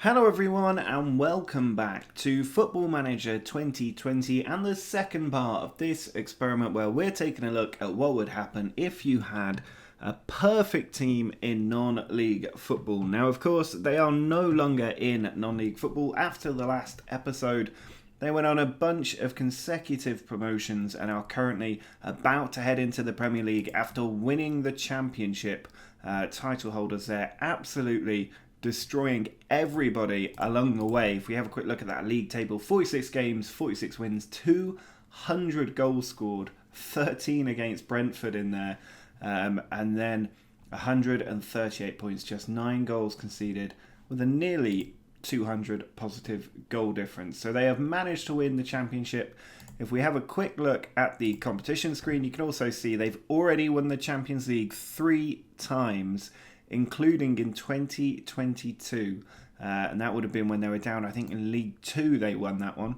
Hello everyone and welcome back to Football Manager 2020 and the second part of this experiment where we're taking a look at what would happen if you had a perfect team in non-league football. Now of course they are no longer in non-league football. After the last episode they went on a bunch of consecutive promotions and are currently about to head into the Premier League after winning the Championship title holders there. Absolutely destroying everybody along the way. If we have a quick look at that league table, 46 games, 46 wins, 200 goals scored, 13 against Brentford in there, and then 138 points, just 9 goals conceded with a nearly 200 positive goal difference. So they have managed to win the Championship. If we have a quick look at the competition screen, you can also see they've already won the Champions League 3 times, including in 2022, and that would have been when they were down, I think in League 2 they won that one.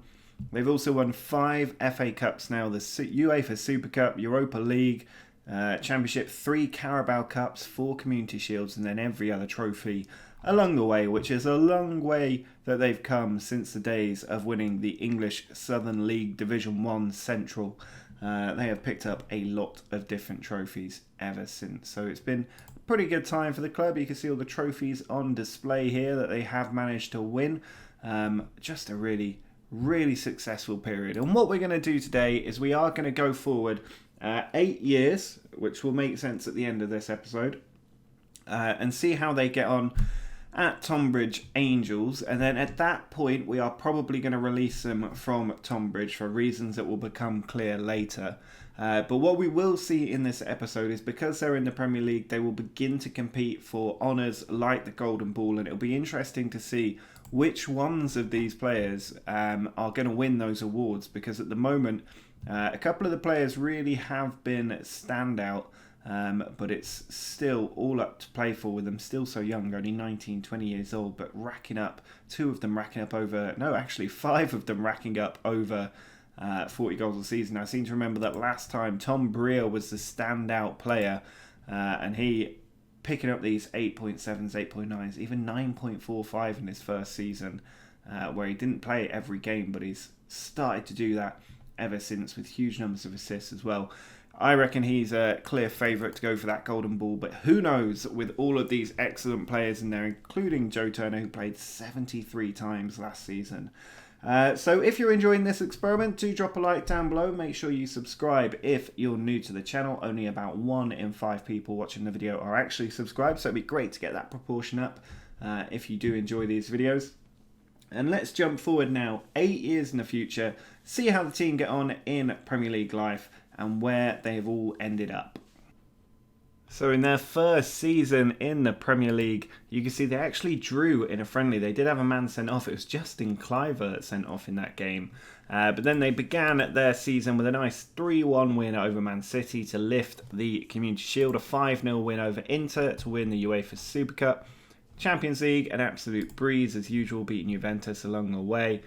They've also won 5 FA Cups now, the UEFA Super Cup, Europa League, Championship, 3 Carabao Cups, 4 Community Shields, and then every other trophy along the way, which is a long way that they've come since the days of winning the English Southern League Division 1 Central. They have picked up a lot of different trophies ever since, so it's been pretty good time for the club. You can see all the trophies on display here that they have managed to win. Just a really successful period. And what we're going to do today is we are going to go forward 8 years, which will make sense at the end of this episode, and see how they get on at Tonbridge Angels. And then at that point we are probably going to release them from Tonbridge for reasons that will become clear later. But what we will see in this episode is because they're in the Premier League, they will begin to compete for honours like the Golden Ball, and it'll be interesting to see which ones of these players are going to win those awards, because at the moment a couple of the players really have been standout, but it's still all up to play for with them still so young, only 19, 20 years old, but racking up, 5 of them racking up over 40 goals a season. I seem to remember that last time Tom Breer was the standout player, and he picking up these 8.7s, 8.9s, even 9.45 in his first season, where he didn't play every game, but he's started to do that ever since with huge numbers of assists as well. I reckon he's a clear favourite to go for that Golden Ball, but who knows with all of these excellent players in there, including Joe Turner, who played 73 times last season. So if you're enjoying this experiment, do drop a like down below. Make sure you subscribe if you're new to the channel. Only about 1 in 5 people watching the video are actually subscribed, so it'd be great to get that proportion up if you do enjoy these videos. And let's jump forward now 8 years in the future, see how the team get on in Premier League life and where they've all ended up. So in their first season in the Premier League, you can see they actually drew in a friendly. They did have a man sent off. It was Justin Cliver that sent off in that game. But then they began their season with a nice 3-1 win over Man City to lift the Community Shield, a 5-0 win over Inter to win the UEFA Super Cup. Champions League, an absolute breeze as usual, beating Juventus along the way.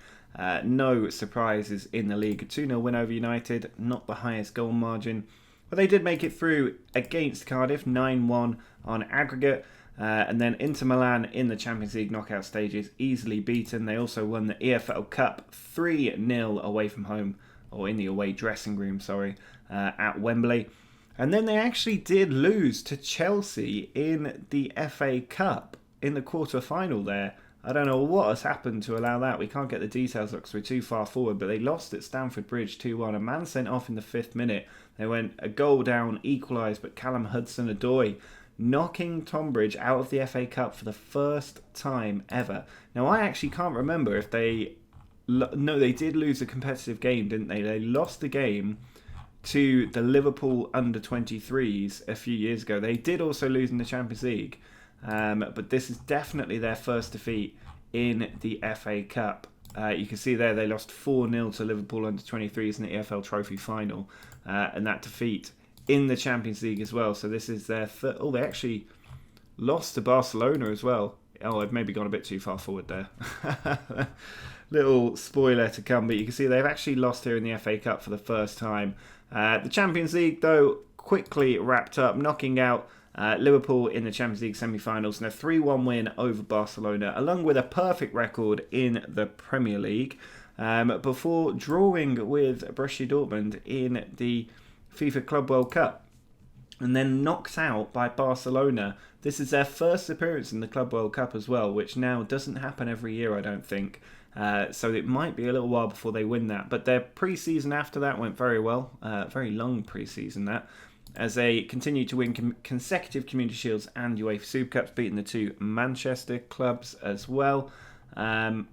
No surprises in the league. A 2-0 win over United, not the highest goal margin. But they did make it through against Cardiff, 9-1 on aggregate. And then Inter Milan in the Champions League knockout stages, easily beaten. They also won the EFL Cup 3-0 away from home, or in the away dressing room, at Wembley. And then they actually did lose to Chelsea in the FA Cup in the quarter-final there. I don't know what has happened to allow that. We can't get the details up because we're too far forward, but they lost at Stamford Bridge 2-1. A man sent off in the 5th minute. They went a goal down, equalised, but Callum Hudson-Odoi knocking Tonbridge out of the FA Cup for the first time ever. Now, I actually can't remember if they... No, they did lose a competitive game, didn't they? They lost the game to the Liverpool under-23s a few years ago. They did also lose in the Champions League. But this is definitely their first defeat in the FA Cup. You can see there they lost 4-0 to Liverpool under-23s in the EFL Trophy final, and that defeat in the Champions League as well. So this is their third. Oh, they actually lost to Barcelona as well. Oh, I've maybe gone a bit too far forward there. Little spoiler to come, but you can see they've actually lost here in the FA Cup for the first time. The Champions League, though, quickly wrapped up, knocking out Liverpool in the Champions League semi-finals, and a 3-1 win over Barcelona, along with a perfect record in the Premier League, before drawing with Borussia Dortmund in the FIFA Club World Cup, and then knocked out by Barcelona. This is their first appearance in the Club World Cup as well, which now doesn't happen every year, I don't think. So it might be a little while before they win that. But their pre-season after that went very well. Very long pre-season that. As they continued to win consecutive Community Shields and UEFA Super Cups, beating the two Manchester clubs as well. And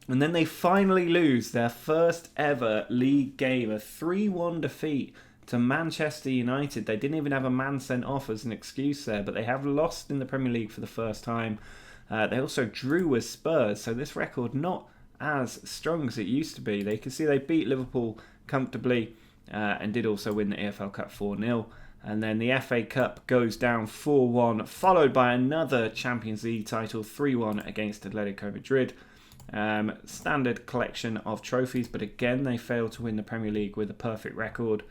then they finally lose their first ever league game, a 3-1 defeat to Manchester United. They didn't even have a man sent off as an excuse there, but they have lost in the Premier League for the first time. They also drew with Spurs, so this record not as strong as it used to be. They can see they beat Liverpool comfortably and did also win the EFL Cup 4-0. And then the FA Cup goes down 4-1, followed by another Champions League title, 3-1 against Atletico Madrid. Standard collection of trophies, but again they failed to win the Premier League with a perfect record.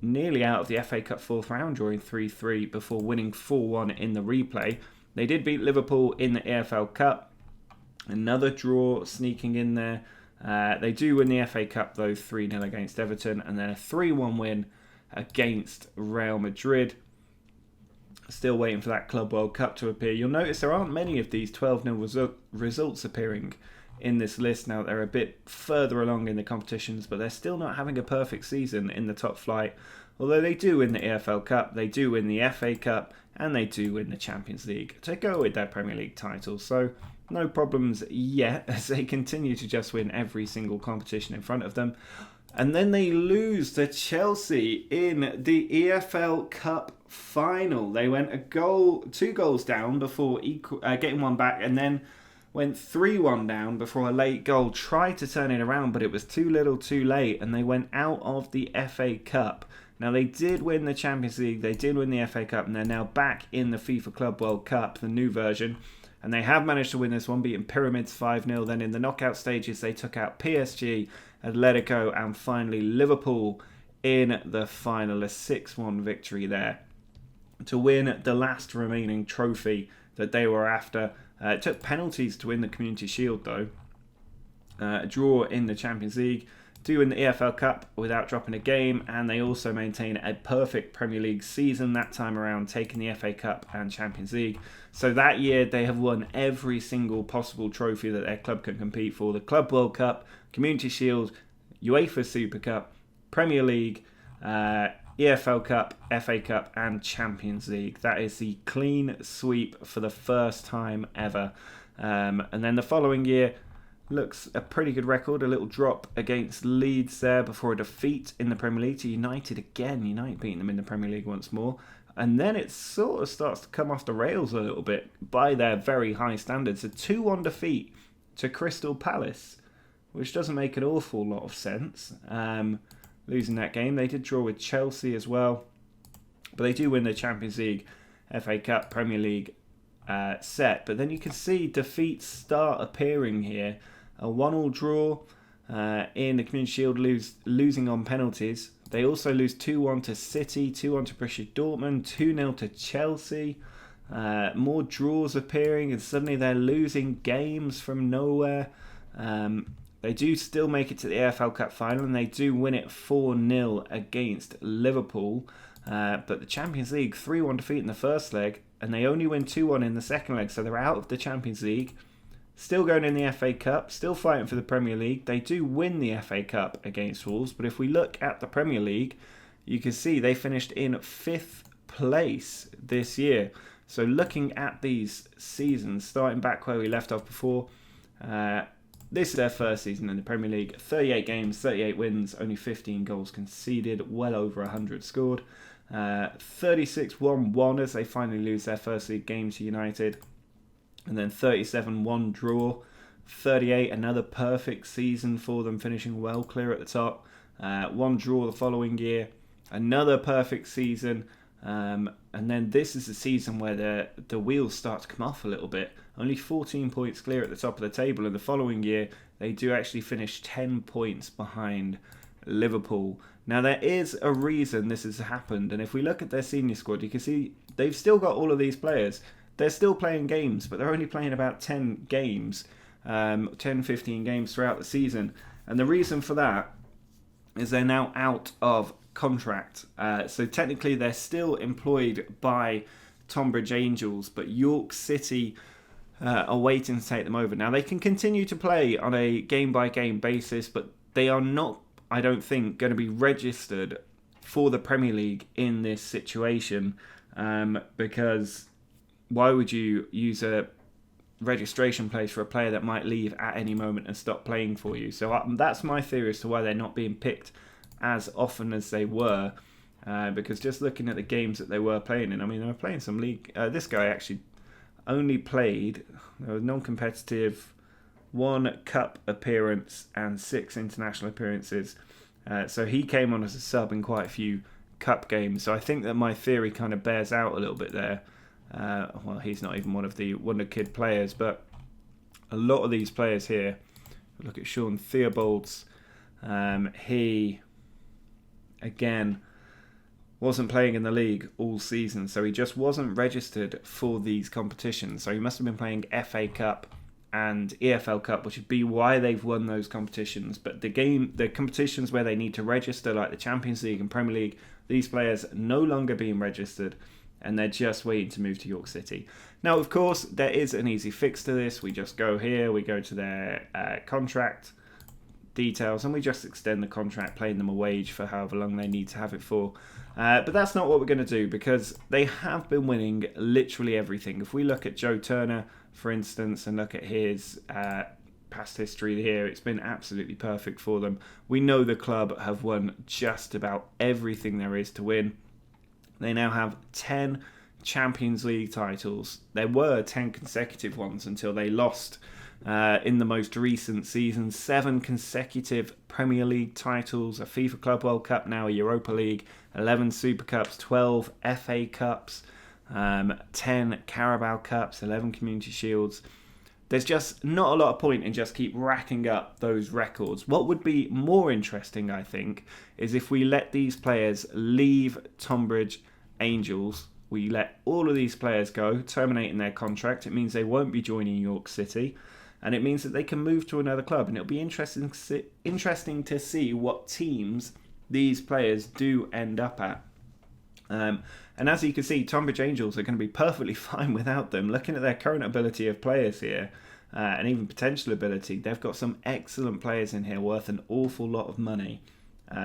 Nearly out of the FA Cup fourth round, drawing 3-3 before winning 4-1 in the replay. They did beat Liverpool in the EFL Cup. Another draw sneaking in there. They do win the FA Cup though, 3-0 against Everton, and then a 3-1 win against Real Madrid. Still waiting for that Club World Cup to appear. You'll notice there aren't many of these 12-0 results appearing in this list now. They're a bit further along in the competitions, but they're still not having a perfect season in the top flight. Although they do win the EFL Cup, they do win the FA Cup, and they do win the Champions League to go with their Premier League title. So no problems yet, as they continue to just win every single competition in front of them. And then they lose to Chelsea in the EFL Cup final. They went 2 goals down before getting one back, and then went 3-1 down before a late goal tried to turn it around, but it was too little too late, and they went out of the FA Cup. Now, they did win the Champions League, they did win the FA Cup, and they're now back in the FIFA Club World Cup, the new version. And they have managed to win this one, beating Pyramids 5-0. Then in the knockout stages, they took out PSG, Atletico, and finally Liverpool in the final. A 6-1 victory there to win the last remaining trophy that they were after. It took penalties to win the Community Shield, though. A draw in the Champions League. Do win the EFL Cup without dropping a game, and they also maintain a perfect Premier League season that time around, taking the FA Cup and Champions League. So that year they have won every single possible trophy that their club can compete for. The Club World Cup, Community Shield, UEFA Super Cup, Premier League, EFL Cup, FA Cup and Champions League. That is the clean sweep for the first time ever. And then the following year, looks a pretty good record. A little drop against Leeds there before a defeat in the Premier League to United again. United beating them in the Premier League once more. And then it sort of starts to come off the rails a little bit by their very high standards. A 2-1 defeat to Crystal Palace, which doesn't make an awful lot of sense. Losing that game. They did draw with Chelsea as well. But they do win the Champions League, FA Cup, Premier League set. But then you can see defeats start appearing here. A 1-1 draw in the Community Shield, losing on penalties. They also lose 2-1 to City, 2-1 to Borussia Dortmund, 2-0 to Chelsea. More draws appearing, and suddenly they're losing games from nowhere. They do still make it to the AFL Cup final, and they do win it 4-0 against Liverpool. But the Champions League, 3-1 defeat in the first leg, and they only win 2-1 in the second leg, so they're out of the Champions League. Still going in the FA Cup, still fighting for the Premier League. They do win the FA Cup against Wolves, but if we look at the Premier League, you can see they finished in 5th place this year. So looking at these seasons, starting back where we left off before, this is their first season in the Premier League. 38 games, 38 wins, only 15 goals conceded, well over 100 scored. 36-1-1 as they finally lose their first league game to United. And then 37-1 draw. 38, another perfect season for them, finishing well clear at the top. 1 draw the following year. Another perfect season. And then this is the season where the wheels start to come off a little bit. Only 14 points clear at the top of the table. And the following year, they do actually finish 10 points behind Liverpool. Now, there is a reason this has happened, and if we look at their senior squad, you can see they've still got all of these players. They're still playing games, but they're only playing about 10 games, 10, 15 games throughout the season. And the reason for that is they're now out of contract. So technically they're still employed by Tonbridge Angels, but York City are waiting to take them over. Now, they can continue to play on a game-by-game basis, but they are not, I don't think, going to be registered for the Premier League in this situation, because why would you use a registration place for a player that might leave at any moment and stop playing for you? So that's my theory as to why they're not being picked as often as they were, because just looking at the games that they were playing in, I mean, they were playing some league. This guy actually only played non-competitive 1 cup appearance and 6 international appearances. So he came on as a sub in quite a few cup games. So I think that my theory kind of bears out a little bit there. Well, he's not even one of the Wonder Kid players, but a lot of these players here, look at Sean Theobald's, he, again, wasn't playing in the league all season, so he just wasn't registered for these competitions. So he must have been playing FA Cup and EFL Cup, which would be why they've won those competitions. But the competitions where they need to register, like the Champions League and Premier League, these players are no longer being registered, and they're just waiting to move to York City. Now, of course, there is an easy fix to this. We just go here, we go to their contract details, and we just extend the contract, paying them a wage for however long they need to have it for. But that's not what we're going to do, because they have been winning literally everything. If we look at Joe Turner, for instance, and look at his past history here, it's been absolutely perfect for them. We know the club have won just about everything there is to win. They now have 10 Champions League titles. There were 10 consecutive ones until they lost in the most recent season. 7 consecutive Premier League titles, a FIFA Club World Cup, now a Europa League, 11 Super Cups, 12 FA Cups, 10 Carabao Cups, 11 Community Shields. There's just not a lot of point in just keep racking up those records. What would be more interesting, I think, is if we let these players leave Tonbridge Angels. We let all of these players go, terminating their contract. It means they won't be joining York City, and it means that they can move to another club. And it'll be interesting to see what teams these players do end up at. And as you can see, Tonbridge Angels are going to be perfectly fine without them. Looking at their current ability of players here, and even potential ability, they've got some excellent players in here worth an awful lot of money.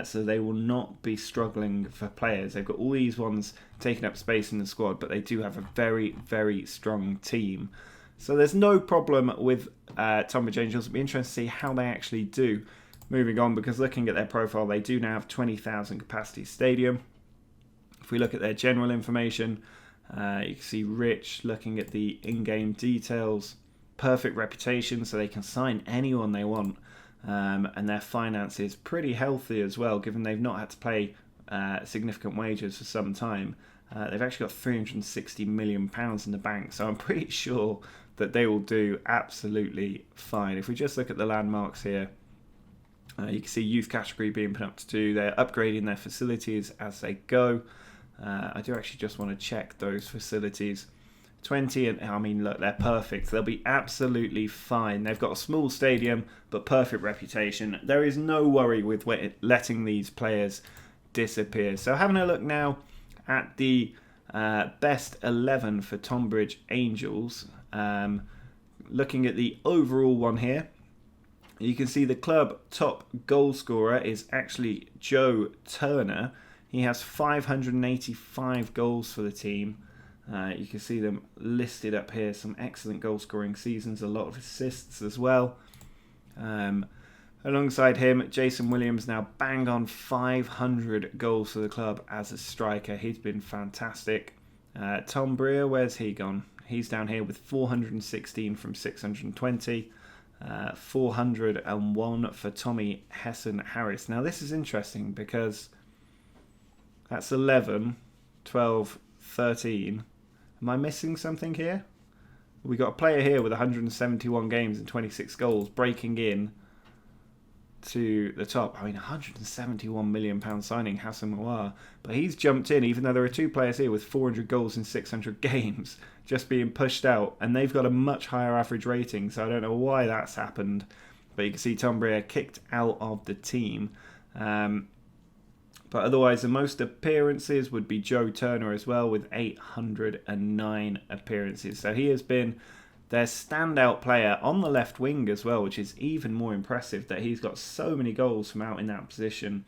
So they will not be struggling for players. They've got all these ones taking up space in the squad, but they do have a very, very strong team. So there's no problem with Tonbridge Angels. It'll be interesting to see how they actually do moving on, because looking at their profile, they do now have 20,000 capacity stadium. If we look at their general information, you can see Rich looking at the in-game details. Perfect reputation, so they can sign anyone they want. And their finances pretty healthy as well, given they've not had to pay significant wages for some time. They've actually got £360 million in the bank, so I'm pretty sure that they will do absolutely fine. If we just look at the landmarks here, you can see youth category being put up to 2. They're upgrading their facilities as they go. I do actually just want to check those facilities. 20, and I mean, look, they're perfect. They'll be absolutely fine. They've got a small stadium, but perfect reputation. There is no worry with letting these players disappear. So having a look now at the best 11 for Tonbridge Angels. Looking at the overall one here, you can see the club top goal scorer is actually Joe Turner. He has 585 goals for the team. You can see them listed up here. Some excellent goal scoring seasons, a lot of assists as well. Alongside him, Jason Williams now bang on 500 goals for the club as a striker. He's been fantastic. Tom Breer, where's he gone? He's down here with 416 from 620. 401 for Tommy Hessen Harris. Now this is interesting because that's 11, 12, 13. Am I missing something here? We got a player here with 171 games and 26 goals breaking in to the top. I mean, £171 million signing Hassan Mawar, but he's jumped in, even though there are two players here with 400 goals in 600 games just being pushed out, and they've got a much higher average rating, so I don't know why that's happened. But you can see Tonbridge kicked out of the team. But otherwise, the most appearances would be Joe Turner as well, with 809 appearances. So he has been their standout player on the left wing as well, which is even more impressive that he's got so many goals from out in that position,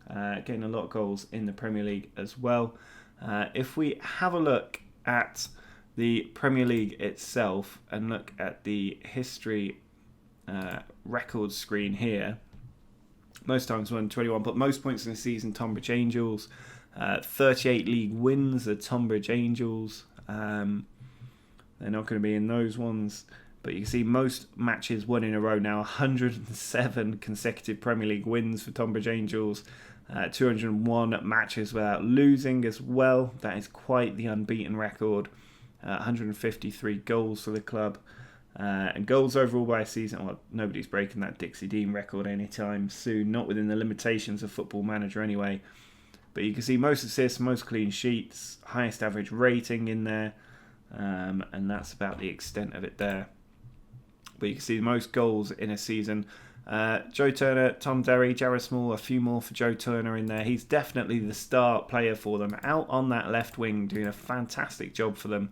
getting a lot of goals in the Premier League as well. If we have a look at the Premier League itself and look at the history record screen here, most times won 21, but most points in the season, Tonbridge Angels. 38 league wins, the Tonbridge Angels. They're not going to be in those ones. But you can see most matches won in a row now. 107 consecutive Premier League wins for Tonbridge Angels. 201 matches without losing as well. That is quite the unbeaten record. 153 goals for the club. And goals overall by a season, well, nobody's breaking that Dixie Dean record anytime soon, not within the limitations of Football Manager anyway. But you can see most assists, most clean sheets, highest average rating in there, and that's about the extent of it there. But you can see most goals in a season. Joe Turner, Tom Derry, Jared Small, a few more for Joe Turner in there. He's definitely the star player for them, out on that left wing, doing a fantastic job for them.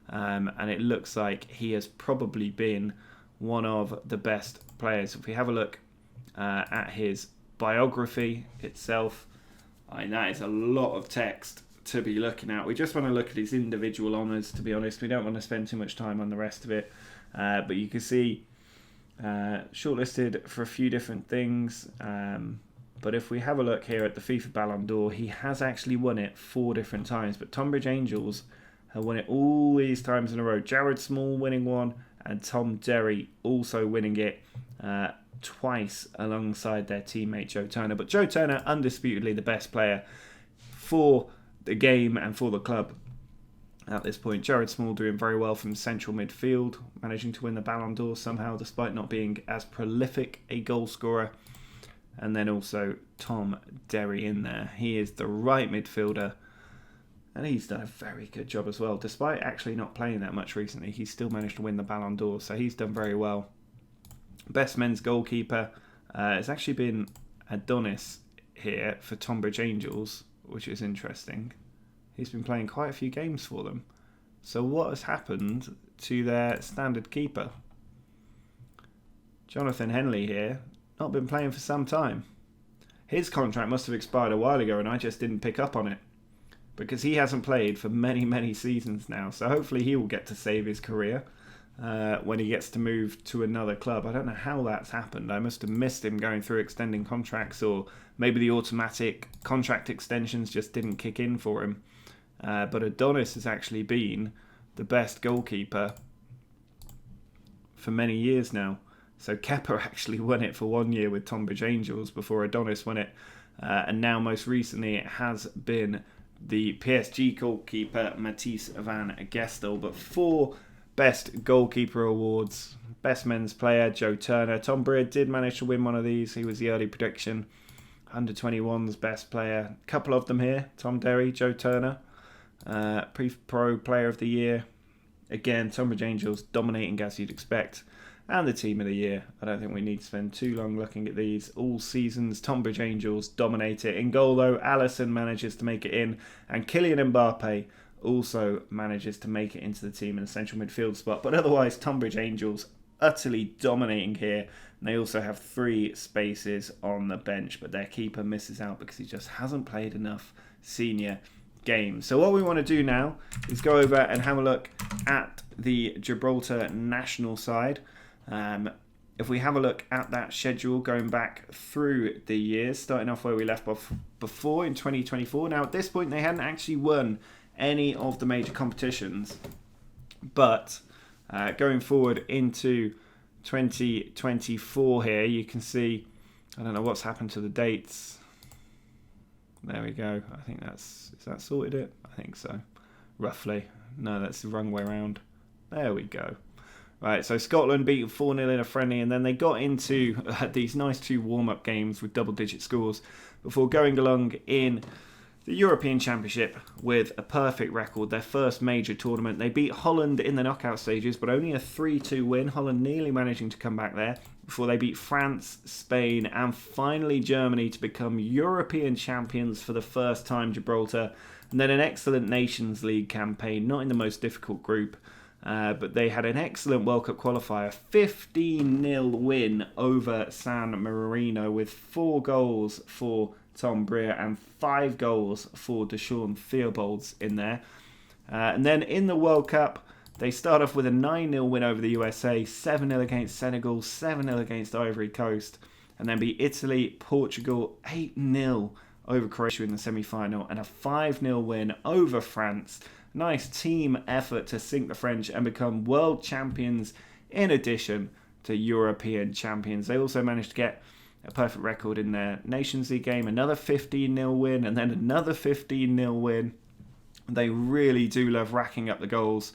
And it looks like he has probably been one of the best players. If we have a look at his biography itself, I mean, that is a lot of text to be looking at. We just want to look at his individual honours, to be honest. We don't want to spend too much time on the rest of it. But you can see shortlisted for a few different things. But if we have a look here at the FIFA Ballon d'Or, he has actually won it 4 different times. But Tonbridge Angels have won it all these times in a row. Jared Small winning one, and Tom Derry also winning it twice alongside their teammate Joe Turner. But Joe Turner, undisputedly the best player for the game and for the club at this point. Jared Small doing very well from central midfield, managing to win the Ballon d'Or somehow despite not being as prolific a goal scorer. And then also Tom Derry in there. He is the right midfielder, and he's done a very good job as well. Despite actually not playing that much recently, he's still managed to win the Ballon d'Or, so he's done very well. Best men's goalkeeper, it's actually been Adonis here for Tonbridge Angels, which is interesting. He's been playing quite a few games for them. So what has happened to their standard keeper? Jonathan Henley here, not been playing for some time. His contract must have expired a while ago, and I just didn't pick up on it, because he hasn't played for many, many seasons now. So hopefully he will get to save his career when he gets to move to another club. I don't know how that's happened. I must have missed him going through extending contracts, or maybe the automatic contract extensions just didn't kick in for him. But Adonis has actually been the best goalkeeper for many years now. So Kepa actually won it for 1 year with Tonbridge Angels before Adonis won it. And now most recently it has been the PSG goalkeeper Matisse Van Gestel. But 4 best goalkeeper awards. Best men's player Joe Turner. Tom Breer did manage to win one of these. He was the early prediction. Under 21's best player. A couple of them here. Tom Derry, Joe Turner. Pro player of the year. Again, Tonbridge Angels dominating as you'd expect. And the team of the year. I don't think we need to spend too long looking at these. All seasons, Tonbridge Angels dominate it. In goal, though, Alisson manages to make it in. And Kylian Mbappe also manages to make it into the team in the central midfield spot. But otherwise, Tonbridge Angels utterly dominating here. And they also have 3 spaces on the bench. But their keeper misses out because he just hasn't played enough senior games. So what we want to do now is go over and have a look at the Gibraltar national side. If we have a look at that schedule going back through the years, starting off where we left off before in 2024. Now at this point they hadn't actually won any of the major competitions, but going forward into 2024 here, you can see, I don't know what's happened to the dates. There we go. I think is that sorted it? I think so. Roughly. No, that's the wrong way around. There we go. Right, so Scotland beat 4-0 in a friendly, and then they got into these nice 2 warm-up games with double-digit scores before going along in the European Championship with a perfect record, their first major tournament. They beat Holland in the knockout stages, but only a 3-2 win. Holland nearly managing to come back there before they beat France, Spain, and finally Germany to become European champions for the first time, Gibraltar. And then an excellent Nations League campaign, not in the most difficult group. But they had an excellent World Cup qualifier, 15-0 win over San Marino with 4 goals for Tom Breer and 5 goals for Deshaun Theobalds in there. And then in the World Cup, they start off with a 9-0 win over the USA, 7-0 against Senegal, 7-0 against Ivory Coast, and then beat Italy, Portugal, 8-0 over Croatia in the semi-final, and a 5-0 win over France. Nice team effort to sink the French and become world champions in addition to European champions. They also managed to get a perfect record in their Nations League game, another 15-0 win, and then another 15-0 win. They really do love racking up the goals,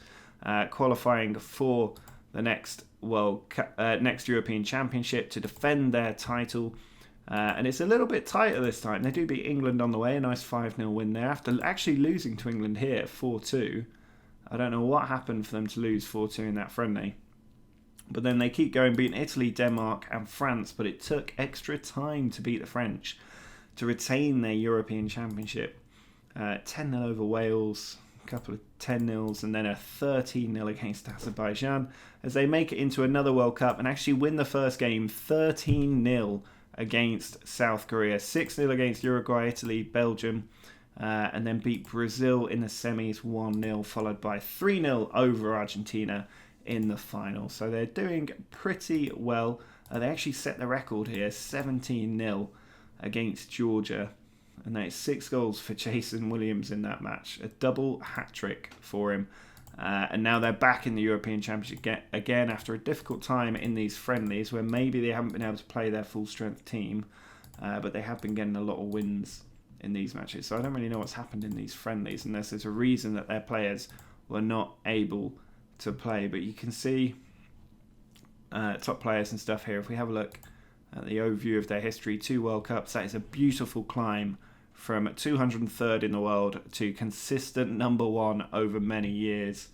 qualifying for the next next European Championship to defend their title. And it's a little bit tighter this time. They do beat England on the way, a nice 5-0 win there, after actually losing to England here, 4-2. I don't know what happened for them to lose 4-2 in that friendly. But then they keep going, beating Italy, Denmark and France, but it took extra time to beat the French to retain their European Championship. 10-0 over Wales, a couple of 10-0s, and then a 13-0 against Azerbaijan, as they make it into another World Cup and actually win the first game 13-0 against South Korea, 6-0 against Uruguay, Italy, Belgium, and then beat Brazil in the semis 1-0, followed by 3-0 over Argentina in the final. So they're doing pretty well. They actually set the record here, 17-0 against Georgia, and that's 6 goals for Jason Williams in that match, a double hat-trick for him. And now they're back in the European Championship again after a difficult time in these friendlies where maybe they haven't been able to play their full-strength team, but they have been getting a lot of wins in these matches. So I don't really know what's happened in these friendlies unless there's a reason that their players were not able to play. But you can see top players and stuff here. If we have a look at the overview of their history, 2 World Cups, that is a beautiful climb from 203rd in the world to consistent number 1 over many years.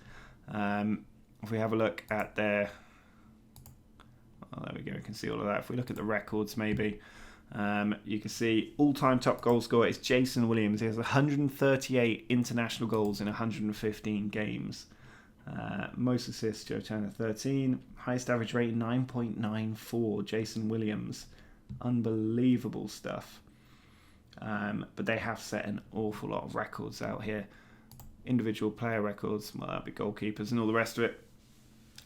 If we have a look at their... Oh, there we go, you can see all of that. If we look at the records maybe, you can see all-time top goal scorer is Jason Williams. He has 138 international goals in 115 games. Most assists, Joe Turner, 13. Highest average rating, 9.94. Jason Williams. Unbelievable stuff. But they have set an awful lot of records out here. Individual player records, well, that'd be goalkeepers and all the rest of it.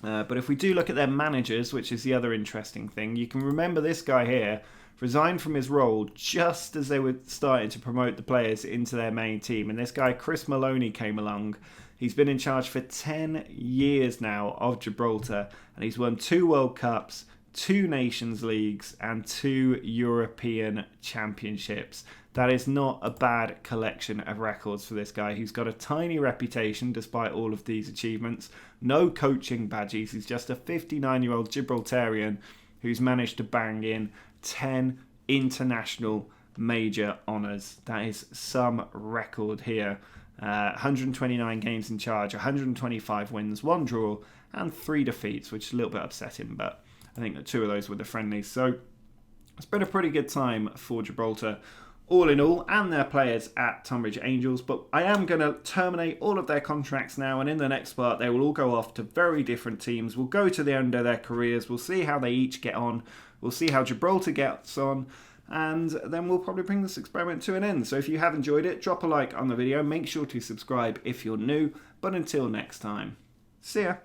But if we do look at their managers, which is the other interesting thing, you can remember this guy here resigned from his role just as they were starting to promote the players into their main team. And this guy, Chris Maloney, came along. He's been in charge for 10 years now of Gibraltar, and he's won 2 World Cups, 2 Nations Leagues, and 2 European Championships. That is not a bad collection of records for this guy, who's got a tiny reputation despite all of these achievements. No coaching badges. He's just a 59-year-old Gibraltarian who's managed to bang in 10 international major honours. That is some record here. 129 games in charge, 125 wins, 1 draw, and 3 defeats, which is a little bit upsetting, but I think that 2 of those were the friendlies. So it's been a pretty good time for Gibraltar, all in all, and their players at Tonbridge Angels. But I am going to terminate all of their contracts now, and in the next part, they will all go off to very different teams. We'll go to the end of their careers. We'll see how they each get on. We'll see how Gibraltar gets on. And then we'll probably bring this experiment to an end. So if you have enjoyed it, drop a like on the video. Make sure to subscribe if you're new. But until next time, see ya.